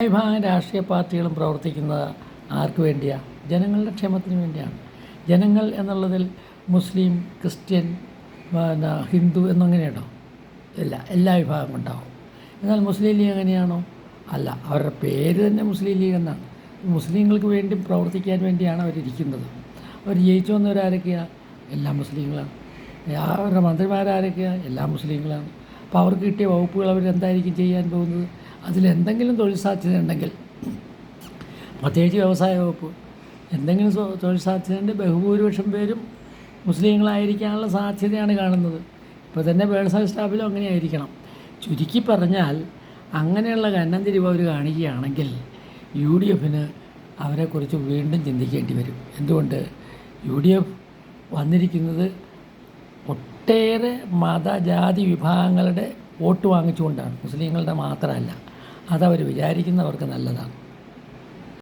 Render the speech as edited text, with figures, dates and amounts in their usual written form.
വിഭാഗം രാഷ്ട്രീയ പാർട്ടികളും പ്രവർത്തിക്കുന്നത് ആർക്ക് വേണ്ടിയാണ്? ജനങ്ങളുടെ ക്ഷേമത്തിന് വേണ്ടിയാണ്. ജനങ്ങൾ എന്നുള്ളതിൽ മുസ്ലിം, ക്രിസ്ത്യൻ, ഹിന്ദു എന്നങ്ങനെയാണോ? എല്ലാ വിഭാഗം ഉണ്ടാവും. എന്നാൽ മുസ്ലിം ലീഗ് എങ്ങനെയാണോ? അല്ല, അവരുടെ പേര് തന്നെ മുസ്ലിം ലീഗ് എന്നാണ്. മുസ്ലിങ്ങൾക്ക് വേണ്ടി പ്രവർത്തിക്കാൻ വേണ്ടിയാണ് അവരിയ്ക്കുന്നത്. അവർ ജയിച്ചു വന്നവരാരൊക്കെയാണ്? എല്ലാ മുസ്ലിങ്ങളാണ്. അവരുടെ മന്ത്രിമാരാരൊക്കെയാണ്? എല്ലാ മുസ്ലിങ്ങളാണ്. അപ്പോൾ അവർക്ക് കിട്ടിയ വകുപ്പുകൾ അവരെന്തായിരിക്കും ചെയ്യാൻ പോകുന്നത്? അതിലെന്തെങ്കിലും തൊഴിൽ സാധ്യത ഉണ്ടെങ്കിൽ, പ്രത്യേകിച്ച് വ്യവസായ വകുപ്പ്, എന്തെങ്കിലും തൊഴിൽ സാധ്യതയുണ്ട്. ബഹുഭൂരിപക്ഷം പേരും മുസ്ലിങ്ങളായിരിക്കാനുള്ള സാധ്യതയാണ് കാണുന്നത്. ഇപ്പോൾ തന്നെ പേഴ്സണൽ സ്റ്റാഫിലും അങ്ങനെ ആയിരിക്കണം. ചുരുക്കി പറഞ്ഞാൽ അങ്ങനെയുള്ള കന്നം തിരിവ് അവർ കാണിക്കുകയാണെങ്കിൽ UDF അവരെക്കുറിച്ച് വീണ്ടും ചിന്തിക്കേണ്ടി വരും. എന്തുകൊണ്ട്? UDF വന്നിരിക്കുന്നത് ഒട്ടേറെ മതജാതി വിഭാഗങ്ങളുടെ വോട്ട് വാങ്ങിച്ചുകൊണ്ടാണ്, മുസ്ലിങ്ങളുടെ മാത്രമല്ല. അതവർ വിചാരിക്കുന്നവർക്ക് നല്ലതാണ്.